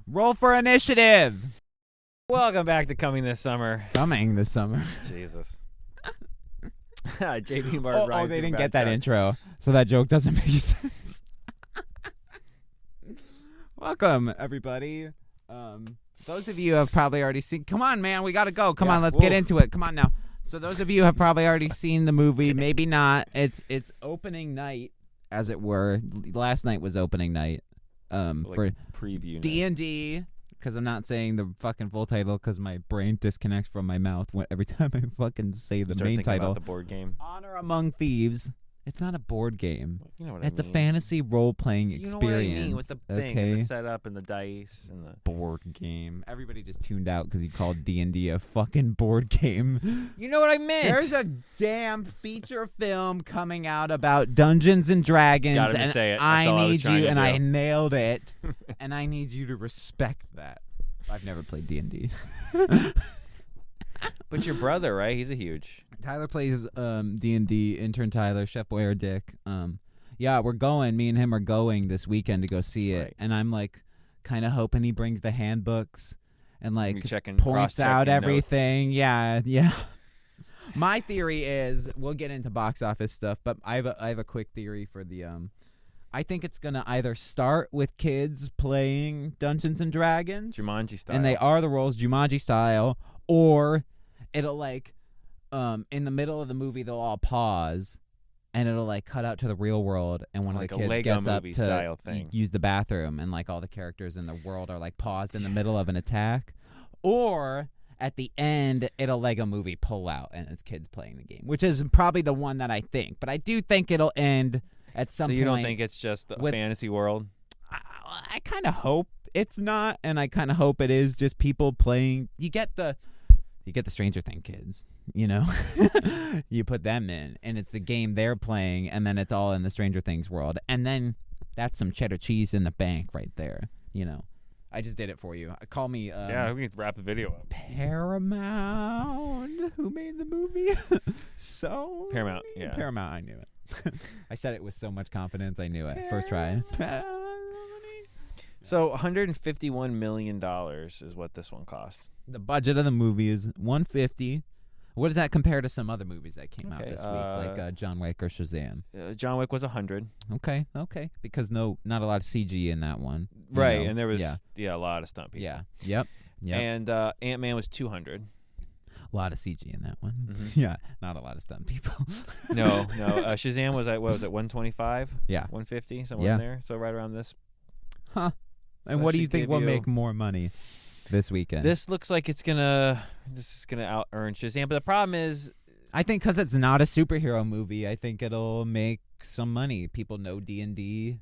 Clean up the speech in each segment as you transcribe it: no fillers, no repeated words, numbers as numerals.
Roll for initiative. Welcome back to Coming This Summer. Coming this summer. Jesus. JP Martin. Oh, they didn't get that intro, so that joke doesn't make sense. Welcome, everybody. Those of you have probably already seen. Come on, man, we gotta go. Come on, let's get into it. Come on now. So those of you have probably already seen the movie, maybe not. It's opening night, as it were. Last night was opening night. For preview D&D, because I'm not saying the fucking full title because my brain disconnects from my mouth every time I fucking say the main title. About the board game. Honor Among Thieves. It's not a board game. You know what it's I mean. a fantasy role-playing experience. You know what I mean with the thing and the setup and the dice and the board game. Everybody just tuned out because he called D&D a fucking board game. You know what I meant. There's a damn feature film coming out about Dungeons and Dragons, Got him to and say it. That's I all I was need trying you, to and do. I nailed it, and I need you to respect that. I've never played D&D. But your brother, right? He's a huge. Tyler plays D&D, intern Tyler, Chef Boyer Dick. Yeah, we're going. Me and him are going this weekend to go see it. Right. And I'm like kind of hoping he brings the handbooks and like points cross-checking out notes. everything. Yeah. My theory is we'll get into box office stuff, but I have a quick theory for the I think it's going to either start with kids playing Dungeons and Dragons, Jumanji style. and they are the roles Jumanji style, or it'll like in the middle of the movie they'll all pause and it'll like cut out to the real world, and one like of a the kids Lego gets up movie to style thing. use the bathroom, and like all the characters in the world are like paused in the middle of an attack, or at the end it'll Lego movie pull out and it's kids playing the game, which is probably the one that I think, but I do think it'll end at some point. So you don't think it's just a fantasy world? I kind of hope it's not, and I kind of hope it is just people playing. You get the Stranger Things kids, you know? You put them in, and it's the game they're playing, and then it's all in the Stranger Things world. And then that's some cheddar cheese in the bank right there, you know? I just did it for you. Call me... yeah, we can wrap the video up. Paramount? Who made the movie? Paramount, yeah. Paramount, I knew it. I said it with so much confidence, I knew it. First try. So $151 million is what this one cost. The budget of the movie is $150. What does that compare to some other movies that came out this week, like John Wick or Shazam? John Wick was $100. Okay, because not a lot of CG in that one, right? know? And there was a lot of stunt people. Yeah, yep. And Ant-Man was $200. A lot of CG in that one. Mm-hmm. Yeah, not a lot of stunt people. no. Shazam was at, what was it, 125? Yeah, 150, somewhere in there. So right around this. Huh. And So what do you think will make more money this weekend? This is gonna out earn Shazam, but the problem is, I think because it's not a superhero movie, I think it'll make some money. People know D&D.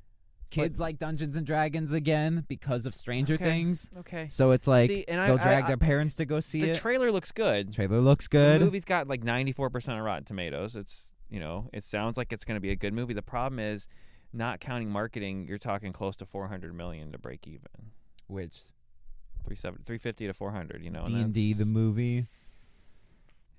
Kids like Dungeons and Dragons again because of Stranger Things. Okay. So it's like they'll drag I their parents to go see it. The trailer looks good. The movie's got like 94% of Rotten Tomatoes. It's, it sounds like it's going to be a good movie. The problem is, not counting marketing, you're talking close to $400 million to break even. Which 350 to 400, D&D the movie.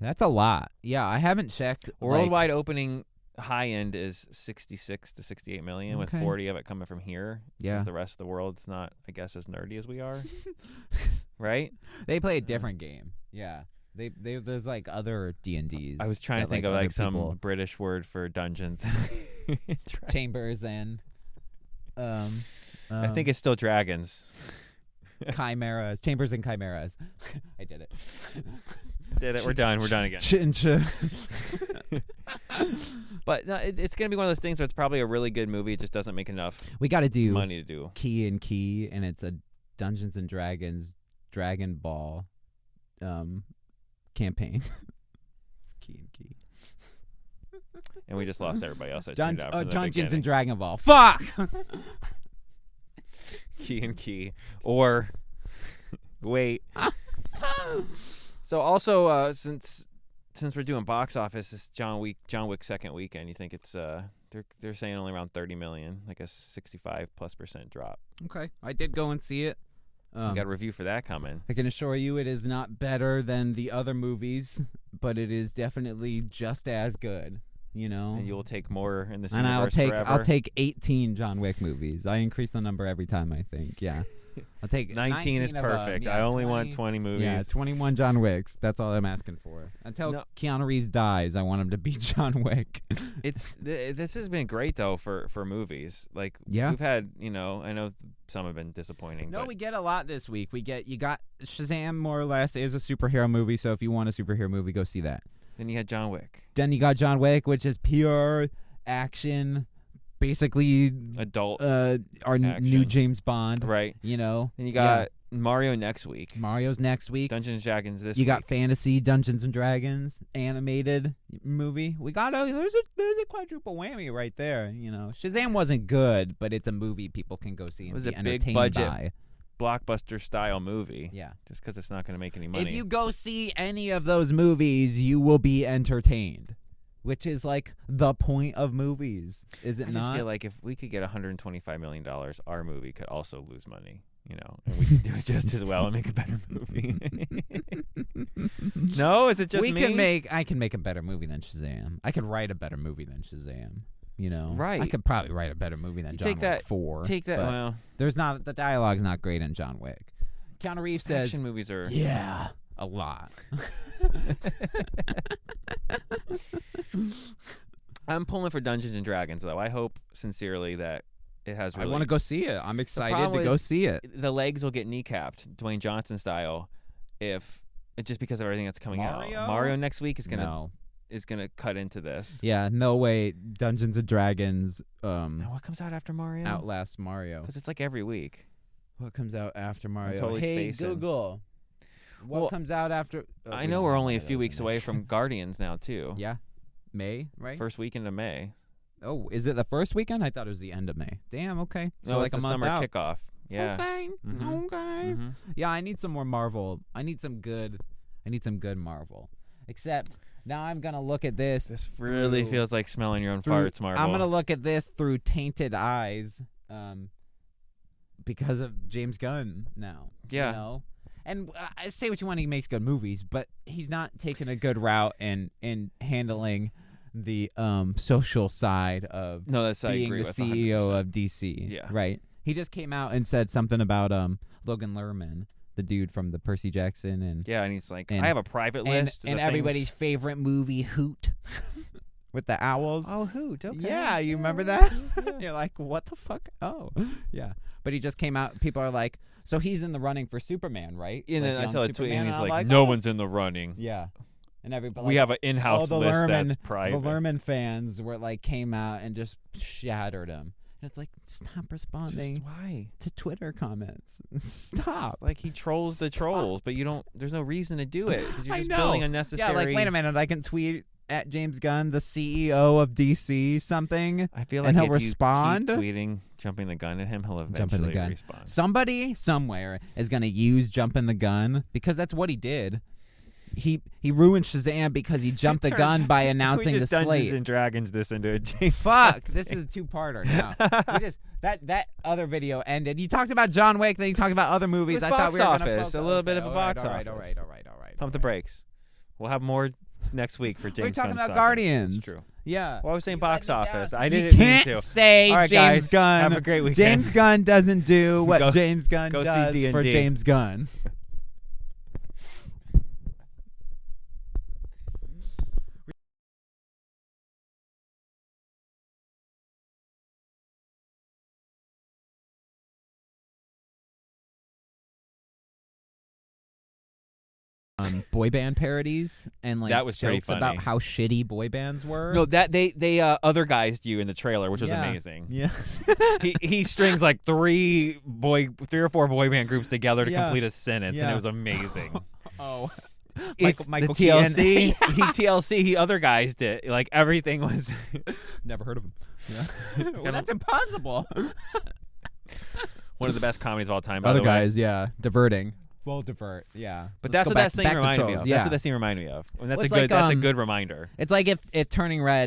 That's a lot. Yeah, I haven't checked. Worldwide opening high end is 66 to 68 million, with 40 of it coming from here. Yeah. The rest of the world's not, I guess, as nerdy as we are. Right? They play a different game. Yeah. There's like other D&Ds. I was trying to think of like some British word for dungeons. Chambers and I think it's still dragons. Chimeras. Chambers and chimeras. I did it. Did it. We're done again. But no, it's going to be one of those things where it's probably a really good movie. It just doesn't make enough we got to do money to do. Key and Key, and it's a Dungeons and Dragons Dragon Ball campaign. It's Key and Key. And we just lost everybody else. Dungeons and Dragon Ball. Fuck! Key and Key. Or, wait. So also, since we're doing box office, it's John Wick second weekend. You think it's they're saying only around 30 million, like a 65+% drop. Okay, I did go and see it. We got a review for that coming. I can assure you it is not better than the other movies, but it is definitely just as good. And you will take more in this and universe I'll forever. I'll take 18 John Wick movies. I increase the number every time, I think. Yeah. I'll take 19 is of 'em. perfect. Yeah, I only 20, want 20 movies. Yeah, 21 John Wicks. That's all I'm asking for. Until Keanu Reeves dies, I want him to beat John Wick. This has been great though for movies. Like we've had, I know some have been disappointing. No, but we get a lot this week. You got Shazam more or less is a superhero movie, so if you want a superhero movie, go see that. Then you had John Wick. Then you got John Wick, which is pure action. Basically, adult our action. new James Bond, right? Then you got Mario next week. Mario's next week. Dungeons and Dragons this week. You got fantasy Dungeons and Dragons animated movie. We got there's a quadruple whammy right there. Shazam wasn't good, but it's a movie people can go see and be entertained big budget by. Blockbuster style movie. Yeah, just because it's not going to make any money. If you go see any of those movies, you will be entertained. Which is like the point of movies, is it not? I just feel like if we could get $125 million, our movie could also lose money, and we could do it just as well and make a better movie. No, is it just me? I can make a better movie than Shazam. I could write a better movie than Shazam. Right? I could probably write a better movie than John Wick 4. Take that. Well, the dialogue's not great in John Wick. Keanu Reeves says, action movies are a lot. I'm pulling for Dungeons and Dragons, though. I hope sincerely that it has. Really, I want to go see it. I'm excited to go see it. The legs will get kneecapped, Dwayne Johnson style, if just because of everything that's coming out. Mario next week is gonna cut into this. Yeah, no way. Dungeons and Dragons. Now what comes out after Mario? Outlast Mario. Because it's like every week. What comes out after Mario? Totally hey spacing. What comes out after? I know we're only a few weeks away from Guardians now too. Yeah, May, right? First weekend of May. Oh, is it the first weekend? I thought it was the end of May. Damn. Okay. So no, like it's a the month summer out. kickoff. Yeah. Okay. Mm-hmm. Okay. Mm-hmm. Yeah, I need some more Marvel. I need some good Marvel. Except now I'm gonna look at this. This really feels like smelling your own farts, Marvel. I'm gonna look at this through tainted eyes, because of James Gunn now. Yeah. And say what you want, he makes good movies, but he's not taking a good route in handling the social side of being the CEO of DC. Yeah. Right. He just came out and said something about Logan Lerman, the dude from the Percy Jackson, and he's like, I have a private list and everybody's favorite movie, Hoot. With the owls. Oh, Hoot. Okay. Yeah, you remember that? Yeah. You're like, what the fuck? Oh, yeah. But he just came out. People are like, so he's in the running for Superman, right? And then I saw a tweet, and he's like, no one's in the running. Yeah. And everybody. We have an in-house list that's private. The Lerman fans came out and just shattered him. And it's like, stop responding. Just why? To Twitter comments. Stop. Like he trolls the trolls, but there's no reason to do it because you're just building unnecessary. Yeah, like, wait a minute, I can tweet at James Gunn, the CEO of DC, something. I feel like and he'll if respond. You keep tweeting, jumping the gun at him, he'll eventually respond. Somebody somewhere is going to use jumping the gun because that's what he did. He ruined Shazam because he jumped the gun by announcing the slate. Dungeons and Dragons this into a James. Fuck, this is a two-parter now. That other video ended. You talked about John Wick, then you talked about other movies. I thought we were going to focus a little bit of a box office. All right. Pump the brakes. We'll have more next week for James. We're talking Gunn's about Guardians. That's true. Yeah. Well, I was saying box office. I you didn't mean to. Can't say all right, James guys, Gunn. Have a great weekend. James Gunn doesn't do what James Gunn go does see for James Gunn. Boy band parodies and like that was jokes funny. About how shitty boy bands were. No, that they other guys you in the trailer, which was amazing. Yeah, he strings like three or four boy band groups together to complete a sentence, and it was amazing. Oh, it's Michael the TLC. He other guys did like everything was. Never heard of him. Yeah. Well, that's impossible. One of the best comedies of all time. Other by the guys, way. yeah, diverting. Full divert, yeah. But that's what that scene reminded me of. Yeah. That's what that scene reminded me of. And that's Well, that's a good reminder. It's like if Turning Red